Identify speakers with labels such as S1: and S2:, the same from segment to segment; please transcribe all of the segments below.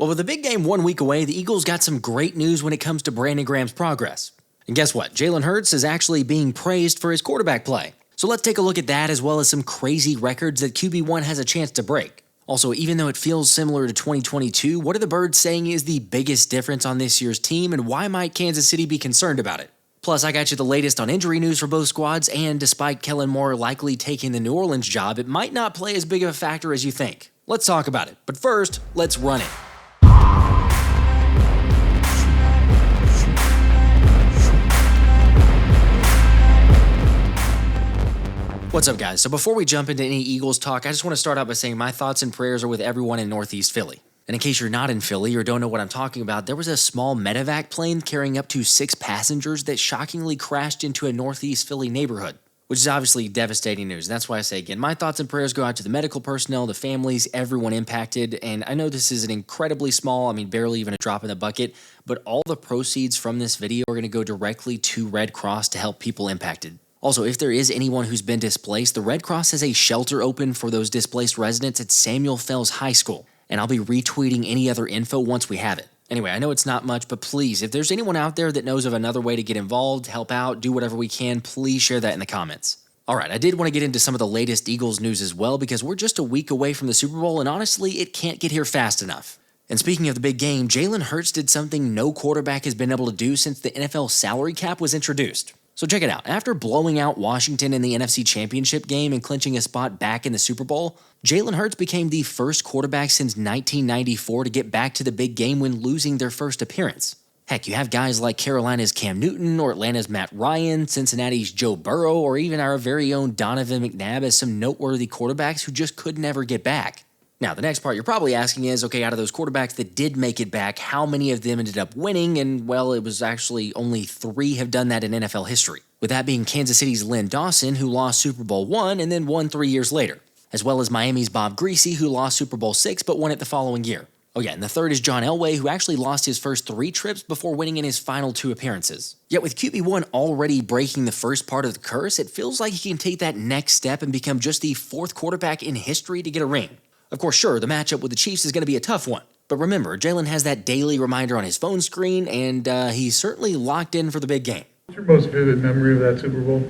S1: Well, with the big game 1 week away, the Eagles got some great news when it comes to Brandon Graham's progress. And guess what? Jalen Hurts is actually being praised for his quarterback play. So let's take a look at that as well as some crazy records that QB1 has a chance to break. Also, even though it feels similar to 2022, what are the Birds saying is the biggest difference on this year's team, and why might Kansas City be concerned about it? Plus, I got you the latest on injury news for both squads, and despite Kellen Moore likely taking the New Orleans job, it might not play as big of a factor as you think. Let's talk about it, but first, let's run it. What's up, guys? So before we jump into any Eagles talk, I just want to start out by saying my thoughts and prayers are with everyone in Northeast Philly. And in case you're not in Philly or don't know what I'm talking about, there was a small medevac plane carrying up to 6 passengers that shockingly crashed into a Northeast Philly neighborhood, which is obviously devastating news. That's why I say, again, my thoughts and prayers go out to the medical personnel, the families, everyone impacted. And I know this is an incredibly small, barely even a drop in the bucket, but all the proceeds from this video are going to go directly to Red Cross to help people impacted. Also, if there is anyone who's been displaced, the Red Cross has a shelter open for those displaced residents at Samuel Fells High School, and I'll be retweeting any other info once we have it. Anyway, I know it's not much, but please, if there's anyone out there that knows of another way to get involved, help out, do whatever we can, please share that in the comments. Alright, I did want to get into some of the latest Eagles news as well, because we're just a week away from the Super Bowl, and honestly, it can't get here fast enough. And speaking of the big game, Jalen Hurts did something no quarterback has been able to do since the NFL salary cap was introduced. So check it out. After blowing out Washington in the NFC Championship game and clinching a spot back in the Super Bowl, Jalen Hurts became the first quarterback since 1994 to get back to the big game when losing their first appearance. Heck, you have guys like Carolina's Cam Newton or Atlanta's Matt Ryan, Cincinnati's Joe Burrow, or even our very own Donovan McNabb as some noteworthy quarterbacks who just could never get back. Now, the next part you're probably asking is, okay, out of those quarterbacks that did make it back, how many of them ended up winning? And, well, it was actually only 3 have done that in NFL history, with that being Kansas City's Len Dawson, who lost Super Bowl I and then won 3 years later, as well as Miami's Bob Greasy, who lost Super Bowl VI but won it the following year. Oh yeah, and the third is John Elway, who actually lost his first 3 trips before winning in his final 2 appearances. Yet with QB1 already breaking the first part of the curse, it feels like he can take that next step and become just the 4th quarterback in history to get a ring. Of course, sure, the matchup with the Chiefs is going to be a tough one. But remember, Jalen has that daily reminder on his phone screen, and he's certainly locked in for the big game.
S2: What's your most vivid memory of that Super Bowl?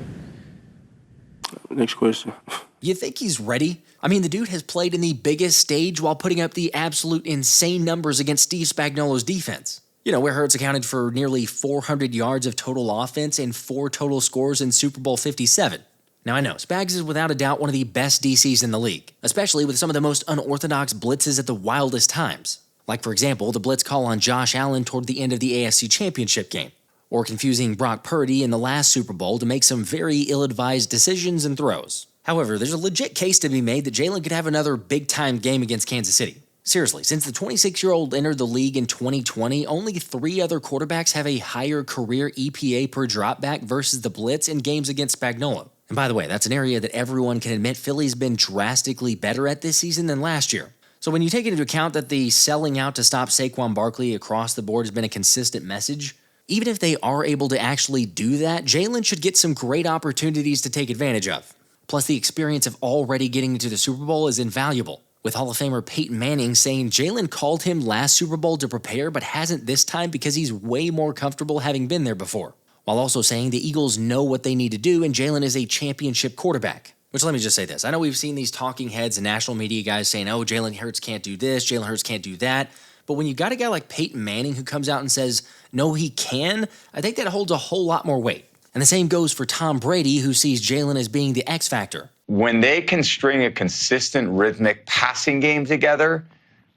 S3: Next question.
S1: You think he's ready? The dude has played in the biggest stage while putting up the absolute insane numbers against Steve Spagnuolo's defense. Where Hurts accounted for nearly 400 yards of total offense and 4 total scores in Super Bowl 57. Now I know, Spags is without a doubt one of the best DCs in the league, especially with some of the most unorthodox blitzes at the wildest times. Like for example, the blitz call on Josh Allen toward the end of the AFC Championship game, or confusing Brock Purdy in the last Super Bowl to make some very ill-advised decisions and throws. However, there's a legit case to be made that Jalen could have another big-time game against Kansas City. Seriously, since the 26-year-old entered the league in 2020, only 3 other quarterbacks have a higher career EPA per dropback versus the blitz in games against Spagnuolo. And by the way, that's an area that everyone can admit Philly's been drastically better at this season than last year. So when you take into account that the selling out to stop Saquon Barkley across the board has been a consistent message, even if they are able to actually do that, Jalen should get some great opportunities to take advantage of. Plus, the experience of already getting into the Super Bowl is invaluable, with Hall of Famer Peyton Manning saying Jalen called him last Super Bowl to prepare but hasn't this time because he's way more comfortable having been there before, while also saying the Eagles know what they need to do and Jalen is a championship quarterback. Which, let me just say this, I know we've seen these talking heads and national media guys saying, oh, Jalen Hurts can't do this, Jalen Hurts can't do that, but when you got a guy like Peyton Manning who comes out and says, no, he can, I think that holds a whole lot more weight. And the same goes for Tom Brady, who sees Jalen as being the X factor.
S4: When they can string a consistent rhythmic passing game together,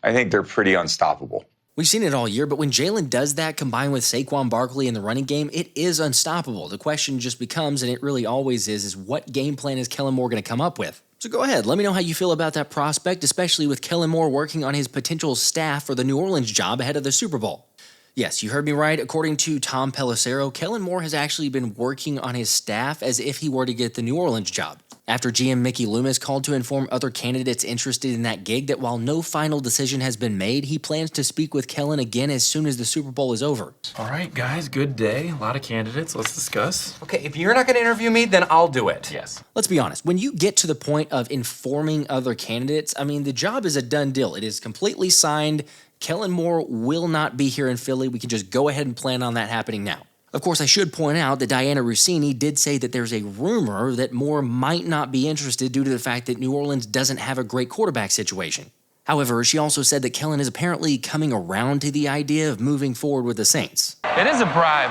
S4: I think they're pretty unstoppable.
S1: We've seen it all year, but when Jalen does that combined with Saquon Barkley in the running game, it is unstoppable. The question just becomes, and it really always is what game plan is Kellen Moore going to come up with? So go ahead, let me know how you feel about that prospect, especially with Kellen Moore working on his potential staff for the New Orleans job ahead of the Super Bowl. Yes, you heard me right. According to Tom Pelissero, Kellen Moore has actually been working on his staff as if he were to get the New Orleans job. After GM Mickey Loomis called to inform other candidates interested in that gig that while no final decision has been made, he plans to speak with Kellen again as soon as the Super Bowl is over.
S5: All right, guys, good day. A lot of candidates. Let's discuss.
S6: Okay, if you're not going to interview me, then I'll do it.
S5: Yes.
S1: Let's be honest. When you get to the point of informing other candidates, the job is a done deal. It is completely signed. Kellen Moore will not be here in Philly. We can just go ahead and plan on that happening now. Of course, I should point out that Diana Rossini did say that there's a rumor that Moore might not be interested due to the fact that New Orleans doesn't have a great quarterback situation. However, she also said that Kellen is apparently coming around to the idea of moving forward with the Saints.
S7: It is a bribe.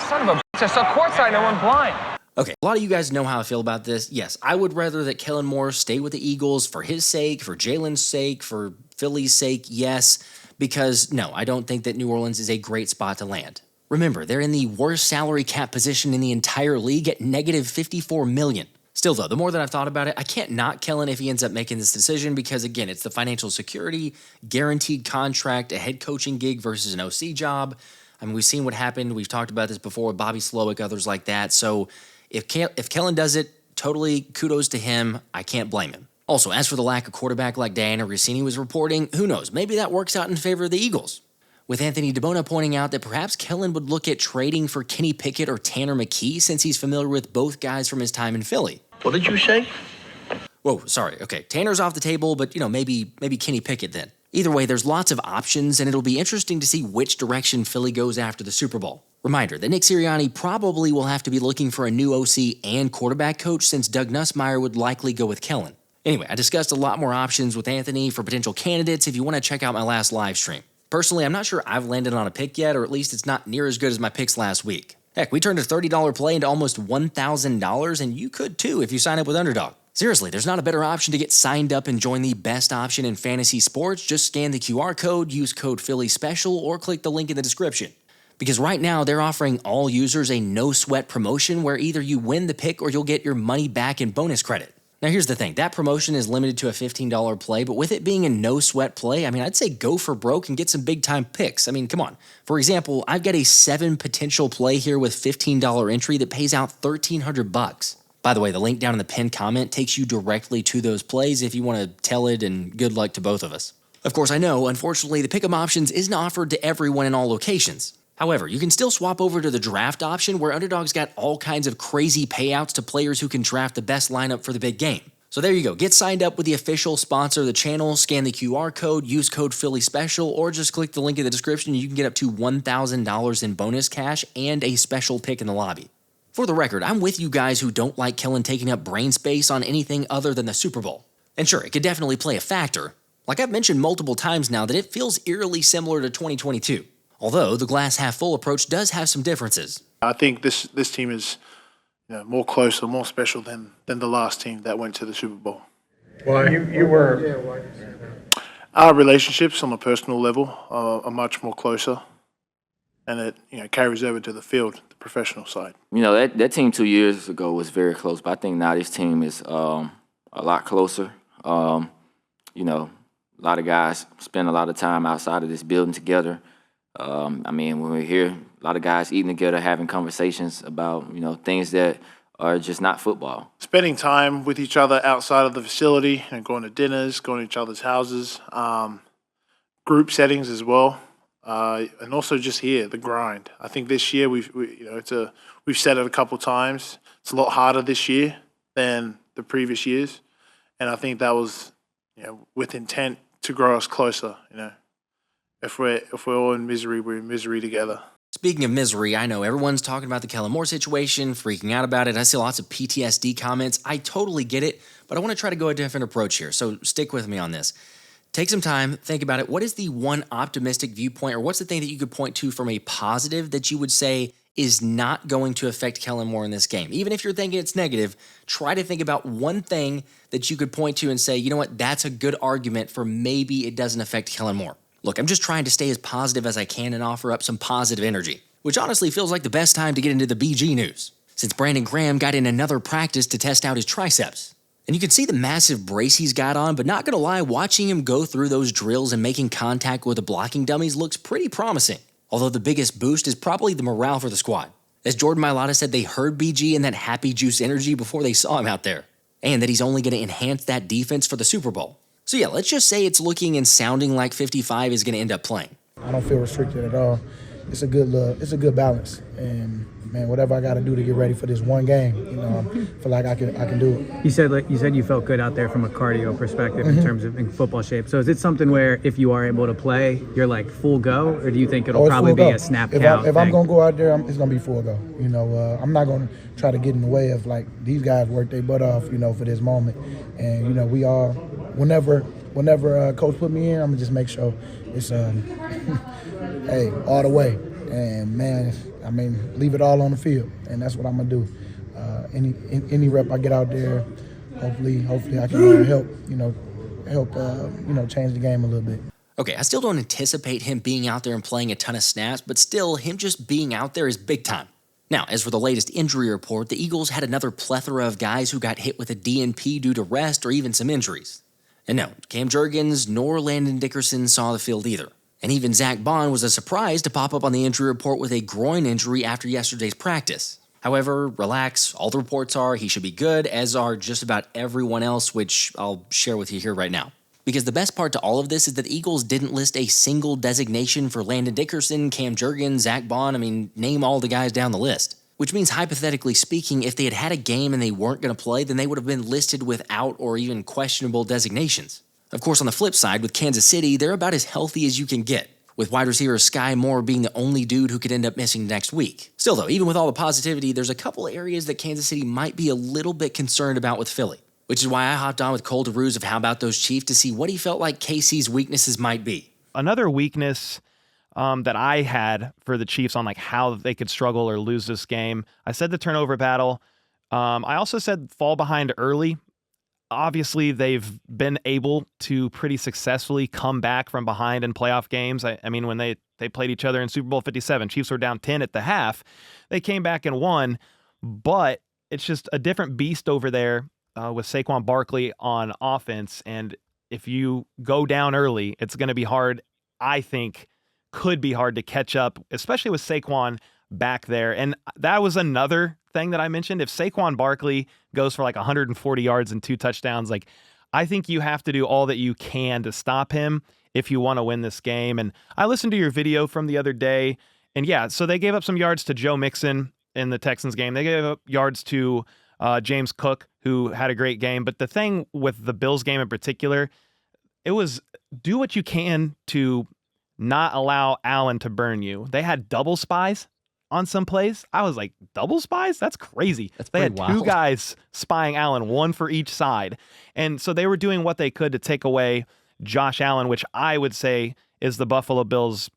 S7: Son of a bitch, I saw courtside and I went blind.
S1: Okay, a lot of you guys know how I feel about this. Yes, I would rather that Kellen Moore stay with the Eagles for his sake, for Jalen's sake, for Philly's sake, yes, because no, I don't think that New Orleans is a great spot to land. Remember, they're in the worst salary cap position in the entire league at negative $54 million. Still, though, the more that I've thought about it, I can't knock Kellen if he ends up making this decision because, again, it's the financial security, guaranteed contract, a head coaching gig versus an OC job. I mean, we've seen what happened. We've talked about this before with Bobby Slowick, others like that. So if Kellen does it, totally kudos to him. I can't blame him. Also, as for the lack of quarterback like Diana Rossini was reporting, who knows? Maybe that works out in favor of the Eagles. With Anthony DeBona pointing out that perhaps Kellen would look at trading for Kenny Pickett or Tanner McKee since he's familiar with both guys from his time in Philly.
S3: What did you say?
S1: Whoa, sorry. Okay, Tanner's off the table, but, maybe Kenny Pickett then. Either way, there's lots of options, and it'll be interesting to see which direction Philly goes after the Super Bowl. Reminder that Nick Sirianni probably will have to be looking for a new OC and quarterback coach since Doug Nussmeier would likely go with Kellen. Anyway, I discussed a lot more options with Anthony for potential candidates if you want to check out my last live stream. Personally, I'm not sure I've landed on a pick yet, or at least it's not near as good as my picks last week. Heck, we turned a $30 play into almost $1,000, and you could too if you sign up with Underdog. Seriously, there's not a better option to get signed up and join the best option in fantasy sports. Just scan the QR code, use code PhillySpecial, or click the link in the description. Because right now, they're offering all users a no-sweat promotion where either you win the pick or you'll get your money back in bonus credit. Now, here's the thing. That promotion is limited to a $15 play, but with it being a no-sweat play, I'd say go for broke and get some big-time picks. Come on. For example, I've got a 7 potential play here with $15 entry that pays out $1,300. By the way, the link down in the pinned comment takes you directly to those plays if you want to tell it, and good luck to both of us. Of course, I know, unfortunately, the pick'em options isn't offered to everyone in all locations. However, you can still swap over to the draft option where Underdog's got all kinds of crazy payouts to players who can draft the best lineup for the big game. So there you go. Get signed up with the official sponsor of the channel, scan the QR code, use code PhillySpecial, or just click the link in the description and you can get up to $1,000 in bonus cash and a special pick in the lobby. For the record, I'm with you guys who don't like Kellen taking up brain space on anything other than the Super Bowl. And sure, it could definitely play a factor. Like I've mentioned multiple times now that it feels eerily similar to 2022. Although the glass half full approach does have some differences.
S8: I think this team is more closer, more special than the last team that went to the Super Bowl.
S2: Why? You were.
S8: Our relationships on a personal level are much more closer, and it carries over to the field, the professional side.
S9: That team 2 years ago was very close, but I think now this team is a lot closer. A lot of guys spend a lot of time outside of this building together. When we're here, a lot of guys eating together, having conversations about, things that are just not football.
S8: Spending time with each other outside of the facility and going to dinners, going to each other's houses, group settings as well, and also just here, the grind. I think this year we've said it a couple times. It's a lot harder this year than the previous years, and I think that was, with intent to grow us closer. If we're all in misery, we're in misery together.
S1: Speaking of misery, I know everyone's talking about the Kellen Moore situation, freaking out about it. I see lots of PTSD comments. I totally get it, but I want to try to go a different approach here, so stick with me on this. Take some time, think about it. What is the one optimistic viewpoint, or what's the thing that you could point to from a positive that you would say is not going to affect Kellen Moore in this game? Even if you're thinking it's negative, try to think about one thing that you could point to and say, you know what, that's a good argument for maybe it doesn't affect Kellen Moore. Look, I'm just trying to stay as positive as I can and offer up some positive energy, which honestly feels like the best time to get into the BG news, since Brandon Graham got in another practice to test out his triceps. And you can see the massive brace he's got on, but not gonna lie, watching him go through those drills and making contact with the blocking dummies looks pretty promising. Although the biggest boost is probably the morale for the squad. As Jordan Mailata said, they heard BG and that happy juice energy before they saw him out there, and that he's only gonna enhance that defense for the Super Bowl. So yeah, let's just say it's looking and sounding like 55 is going to end up playing.
S10: I don't feel restricted at all. it's a good balance. And man, whatever I got to do to get ready for this one game, I feel like I can do it.
S2: You said you felt good out there from a cardio perspective in terms of in football shape. So is it something where if you are able to play, you're like full go, or do you think it'll probably be a snap count?
S10: If I'm gonna go out there, it's gonna be full go. I'm not gonna try to get in the way of like these guys work their butt off, for this moment. And we all, whenever coach put me in, I'm gonna just make sure it's hey, all the way. And man, leave it all on the field, and that's what I'm gonna do. Any rep I get out there, hopefully I can help change the game a little bit.
S1: Okay, I still don't anticipate him being out there and playing a ton of snaps, but still, him just being out there is big time. Now, as for the latest injury report, the Eagles had another plethora of guys who got hit with a DNP due to rest or even some injuries. And no, Cam Jurgens nor Landon Dickerson saw the field either. And even Zack Baun was a surprise to pop up on the injury report with a groin injury after yesterday's practice. However, relax, all the reports are he should be good, as are just about everyone else, which I'll share with you here right now. Because the best part to all of this is that the Eagles didn't list a single designation for Landon Dickerson, Cam Jurgens, Zack Baun, name all the guys down the list. Which means, hypothetically speaking, if they had had a game and they weren't going to play, then they would have been listed without or even questionable designations. Of course, on the flip side, with Kansas City, they're about as healthy as you can get, with wide receiver Sky Moore being the only dude who could end up missing next week. Still though, even with all the positivity, there's a couple areas that Kansas City might be a little bit concerned about with Philly, which is why I hopped on with Cole DeRuse of How About Those Chiefs to see what he felt like KC's weaknesses might be.
S11: Another weakness that I had for the Chiefs on like how they could struggle or lose this game, I said the turnover battle. I also said fall behind early. Obviously, they've been able to pretty successfully come back from behind in playoff games. When they played each other in Super Bowl 57, Chiefs were down 10 at the half. They came back and won, but it's just a different beast over there with Saquon Barkley on offense. And if you go down early, it's going to be hard, I think, could be hard to catch up, especially with Saquon back there. And that was another thing that I mentioned. If Saquon Barkley goes for like 140 yards and 2 touchdowns, I think you have to do all that you can to stop him if you want to win this game. And I listened to your video from the other day, and yeah, so they gave up some yards to Joe Mixon in the Texans game. They gave up yards to James Cook, who had a great game. But the thing with the Bills game in particular, it was do what you can to not allow Allen to burn you. They had double spies on some plays. I was like, double spies? That's crazy. They had
S1: wild.
S11: 2 guys spying Allen, 1 for each side. And so they were doing what they could to take away Josh Allen, which I would say is the Buffalo Bills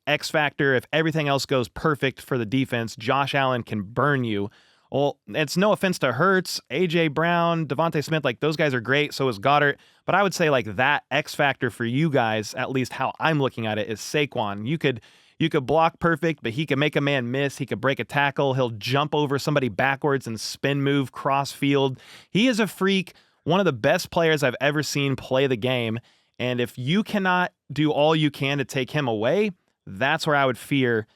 S11: X factor. If everything else goes perfect for the defense, Josh Allen can burn you. Well, it's no offense to Hurts, A.J. Brown, Devontae Smith, those guys are great, so is Goedert. But I would say that X factor for you guys, at least how I'm looking at it, is Saquon. You could block perfect, but he can make a man miss. He could break a tackle. He'll jump over somebody backwards and spin move cross field. He is a freak, one of the best players I've ever seen play the game. And if you cannot do all you can to take him away, that's where I would fear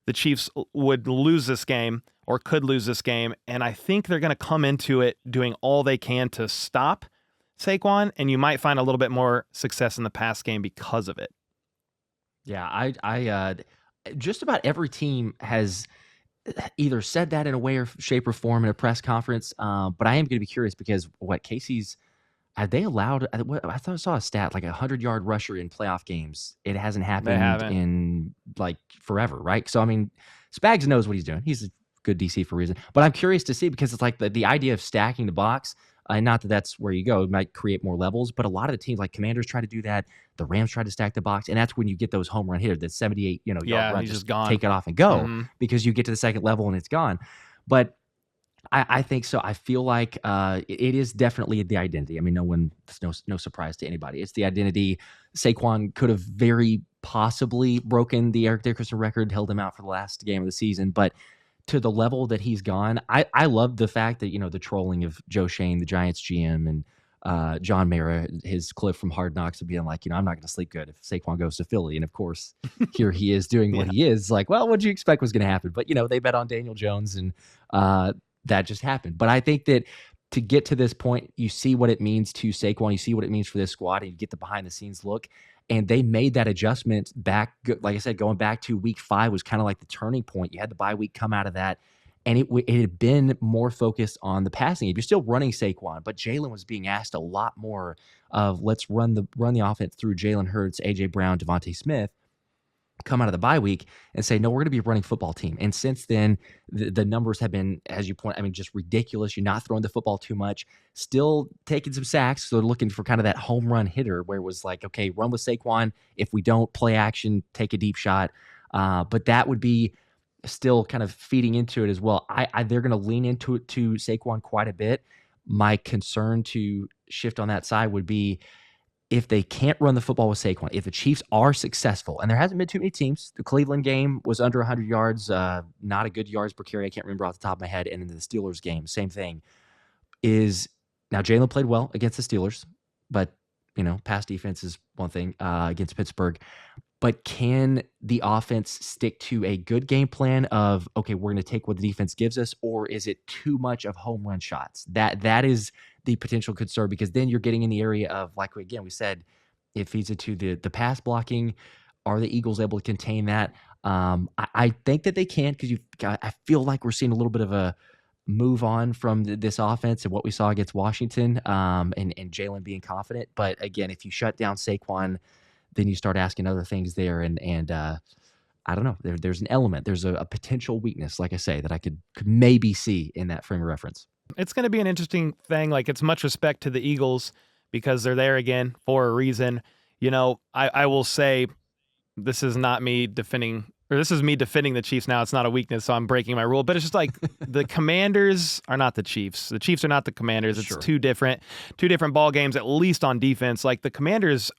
S11: the Chiefs would lose this game or could lose this game. And I think they're going to come into it doing all they can to stop Saquon, and you might find a little bit more success in the pass game because of it.
S1: Yeah, I just about every team has either said that in a way or shape or form in a press conference. But I am going to be curious because Casey's, have they allowed, I thought I saw a stat, 100-yard rusher in playoff games. It hasn't happened in forever, right? So, Spags knows what he's doing. He's a good DC for a reason. But I'm curious to see because it's the idea of stacking the box. Not that that's where you go. It might create more levels, but a lot of the teams Commanders try to do that. The Rams try to stack the box, and that's when you get those home run hitters, that 78 yard run,
S11: just gone.
S1: Take it off and go because you get to the second level and it's gone. But I think so. I feel like it is definitely the identity. There's no surprise to anybody. It's the identity. Saquon could have very possibly broken the Eric Dickerson record, held him out for the last game of the season, but to the level that he's gone, I love the fact that, the trolling of Joe Shane, the Giants GM, and John Mara, his clip from Hard Knocks of being I'm not going to sleep good if Saquon goes to Philly. And of course, here he is doing what he is. Well, what'd you expect was going to happen? But, they bet on Daniel Jones, and that just happened. But I think that to get to this point, you see what it means to Saquon, you see what it means for this squad, and you get the behind-the-scenes look. And they made that adjustment back, like I said, going back to week 5 was kind of like the turning point. You had the bye week come out of that, and it had been more focused on the passing game. You're still running Saquon, but Jalen was being asked a lot more of let's run the offense through Jalen Hurts, A.J. Brown, Devontae Smith, come out of the bye week and say, no, we're going to be a running football team. And since then, the numbers have been, as you point, I mean, just ridiculous. You're not throwing the football too much, still taking some sacks. So they're looking for kind of that home run hitter where it was like, okay, run with Saquon. If we don't play action, take a deep shot. But that would be still kind of feeding into it as well. They're going to lean into it to Saquon quite a bit. My concern to shift on that side would be, if they can't run the football with Saquon, if the Chiefs are successful, and there hasn't been too many teams. The Cleveland game was under 100 yards, not a good yards per carry. I can't remember off the top of my head. And in the Steelers game, same thing. Now Jalen played well against the Steelers, but pass defense is one thing against Pittsburgh. But can the offense stick to a good game plan of, okay, we're going to take what the defense gives us, or is it too much of home run shots? That is the potential concern, because then you're getting in the area of, like, again, we said, it feeds into the pass blocking. Are the Eagles able to contain that? I think that they can, because I feel like we're seeing a little bit of a move on from this offense and what we saw against Washington, and Jalen being confident. But again, if you shut down Saquon, then you start asking other things there, and I don't know. There's an element. There's a potential weakness, like I say, that I could maybe see in that frame of reference.
S11: It's going to be an interesting thing. Like, it's much respect to the Eagles because they're there again for a reason. I will say this is not me defending, or this is me defending the Chiefs now. It's not a weakness, so I'm breaking my rule. But it's just like the Commanders are not the Chiefs. The Chiefs are not the Commanders. It's two different ball games, at least on defense. Like, the Commanders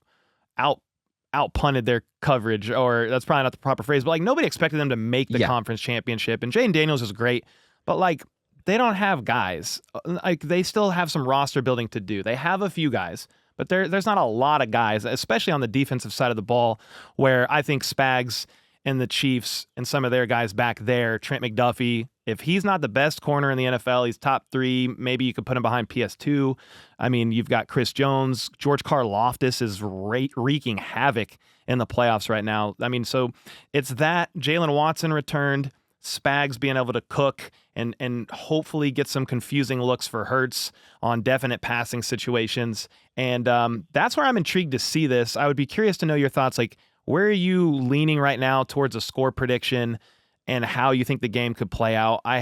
S11: out-punted their coverage, or that's probably not the proper phrase, but like nobody expected them to make the conference championship. And Jaden Daniels is great, but like they don't have guys. Like, they still have some roster building to do. They have a few guys, but there's not a lot of guys, especially on the defensive side of the ball, where I think Spags and the Chiefs and some of their guys back there, Trent McDuffie, if he's not the best corner in the NFL, he's top 3. Maybe you could put him behind PS2. I mean, you've got Chris Jones. George Karlaftis is wreaking havoc in the playoffs right now. I mean, so it's that. Jalen Watson returned. Spags being able to cook and hopefully get some confusing looks for Hurts on definite passing situations. And that's where I'm intrigued to see this. I would be curious to know your thoughts. Like, where are you leaning right now towards a score prediction and how you think the game could play out? I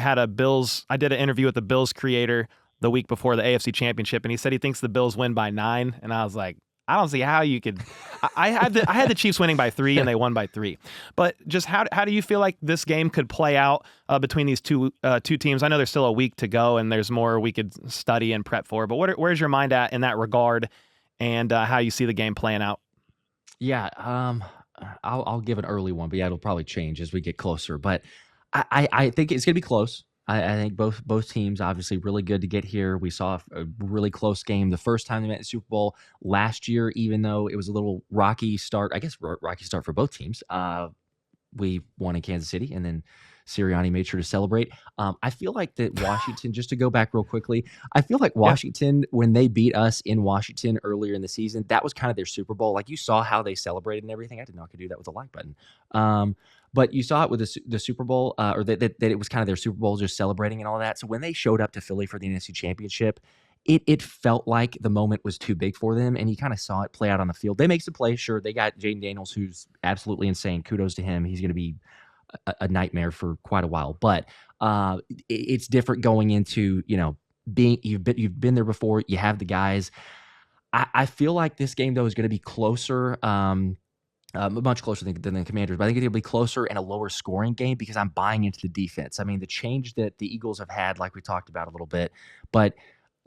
S11: did an interview with the Bills creator the week before the AFC Championship, and he said he thinks the Bills win by 9. And I was like, I don't see how you could. I had the Chiefs winning by 3, and they won by 3. But just how do you feel like this game could play out between these two teams? I know there's still a week to go, and there's more we could study and prep for. But where's your mind at in that regard, and how you see the game playing out?
S1: Yeah, I'll give an early one, but yeah, it'll probably change as we get closer. But I think it's going to be close. I think both teams obviously really good to get here. We saw a really close game the first time they met in the Super Bowl last year, even though it was a little rocky start. I guess rocky start for both teams. We won in Kansas City, and then Sirianni made sure to celebrate. I feel like that Washington, just to go back real quickly, I feel like Washington, when they beat us in Washington earlier in the season, that was kind of their Super Bowl. Like, you saw how they celebrated and everything. I didn't know I could do that with a like button. But you saw it with the Super Bowl, or that it was kind of their Super Bowl, just celebrating and all that. So when they showed up to Philly for the NFC Championship, it felt like the moment was too big for them, and you kind of saw it play out on the field. They make some plays, sure. They got Jaden Daniels, who's absolutely insane. Kudos to him. He's going to be a nightmare for quite a while. But it's different going into, you've been there before. You have the guys. I feel like this game, though, is going to be closer. Much closer than the Commanders, but I think it'll be closer and a lower scoring game because I'm buying into the defense. I mean, the change that the Eagles have had, like we talked about a little bit, but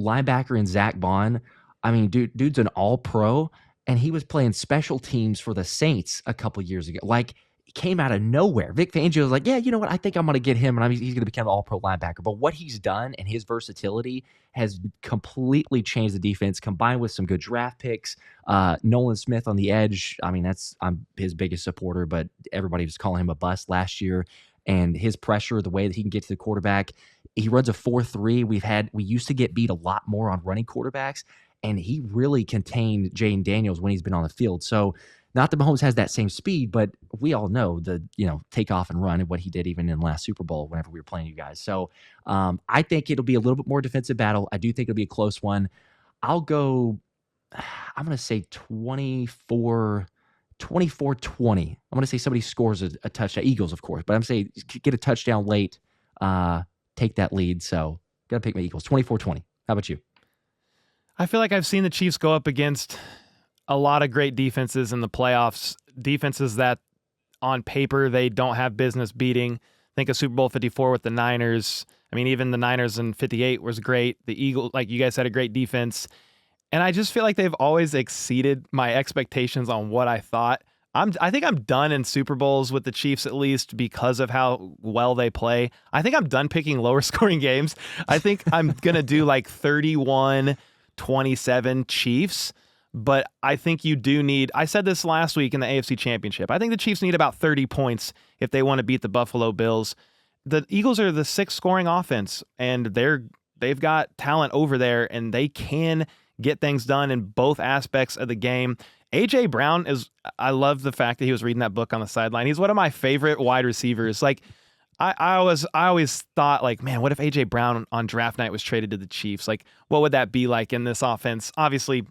S1: linebacker and Zack Baun, I mean, dude's an all-pro, and he was playing special teams for the Saints a couple years ago. Like, he came out of nowhere. Vic Fangio was like, yeah, you know what? I think I'm going to get him, and he's going to become an all-pro linebacker. But what he's done and his versatility has completely changed the defense, combined with some good draft picks. Nolan Smith on the edge, I mean, I'm his biggest supporter, but everybody was calling him a bust last year. And his pressure, the way that he can get to the quarterback, he runs a 4-3. We used to get beat a lot more on running quarterbacks, and he really contained Jaden Daniels when he's been on the field. So Not that Mahomes has that same speed, but we all know the, take off and run and what he did even in the last Super Bowl whenever we were playing you guys. So I think it'll be a little bit more defensive battle. I do think it'll be a close one. I'm going to say 24-20. I'm going to say somebody scores a touchdown. Eagles, of course, but I'm saying get a touchdown late, take that lead. So got to pick my Eagles, 24-20. How about you?
S11: I feel like I've seen the Chiefs go up against a lot of great defenses in the playoffs, defenses that on paper they don't have business beating. Think of Super Bowl 54 with the Niners. I mean, even the Niners in 58 was great. The Eagles, like you guys had a great defense. And I just feel like they've always exceeded my expectations on what I thought. I think I'm done in Super Bowls with the Chiefs, at least because of how well they play. I think I'm done picking lower scoring games. I think I'm going to do like 31-27 Chiefs. But I think you do need, I said this last week in the AFC Championship, I think the Chiefs need about 30 points if they want to beat the Buffalo Bills. The Eagles are the sixth scoring offense, and they've got talent over there, and they can get things done in both aspects of the game. A.J. Brown I love the fact that he was reading that book on the sideline. He's one of my favorite wide receivers. Like, I always thought, like, man, what if A.J. Brown on draft night was traded to the Chiefs? Like, what would that be like in this offense? Obviously,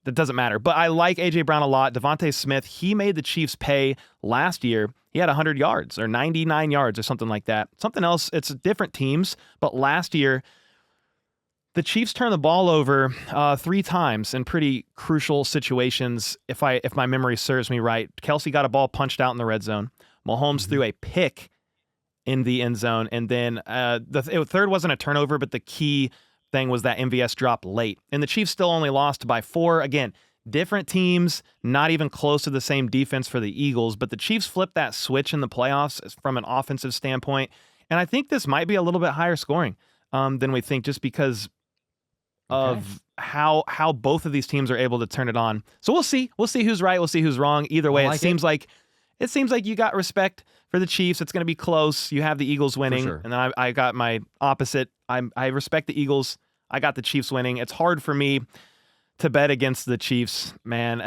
S11: that doesn't matter. But I like A.J. Brown a lot. Devontae Smith, he made the Chiefs pay last year. He had 100 yards or 99 yards or something like that. Something else, it's different teams. But last year, the Chiefs turned the ball over 3 times in pretty crucial situations, if my memory serves me right. Kelsey got a ball punched out in the red zone. Mahomes threw a pick in the end zone. And then the third wasn't a turnover, but the key thing was that MVS dropped late. And the Chiefs still only lost by 4. Again, different teams, not even close to the same defense for the Eagles, but the Chiefs flipped that switch in the playoffs from an offensive standpoint. And I think this might be a little bit higher scoring than we think, just because of how both of these teams are able to turn it on. So we'll see. We'll see who's right. We'll see who's wrong. Either way, it seems like you got respect for the Chiefs. It's going to be close. You have the Eagles winning. For sure. And then I got my opposite. I respect the Eagles. I got the Chiefs winning. It's hard for me to bet against the Chiefs, man.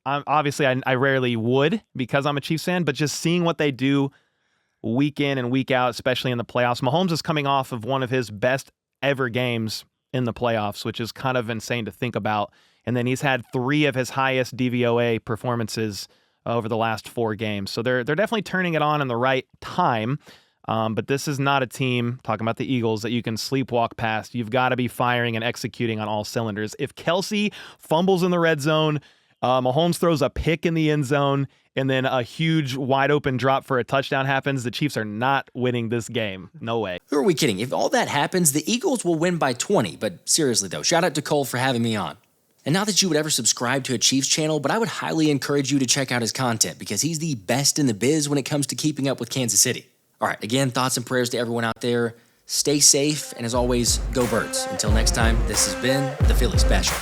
S11: Obviously I rarely would because I'm a Chiefs fan, but just seeing what they do week in and week out, especially in the playoffs. Mahomes is coming off of one of his best ever games in the playoffs, which is kind of insane to think about. And then he's had 3 of his highest DVOA performances over the last 4 games. So they're definitely turning it on in the right time. But this is not a team, talking about the Eagles, that you can sleepwalk past. You've got to be firing and executing on all cylinders. If Kelsey fumbles in the red zone, Mahomes throws a pick in the end zone, and then a huge wide open drop for a touchdown happens, the Chiefs are not winning this game. No way.
S1: Who are we kidding? If all that happens, the Eagles will win by 20. But seriously, though, shout out to Cole for having me on. And not that you would ever subscribe to a Chiefs channel, but I would highly encourage you to check out his content because he's the best in the biz when it comes to keeping up with Kansas City. All right, again, thoughts and prayers to everyone out there. Stay safe, and as always, go Birds. Until next time, this has been the Philly Special.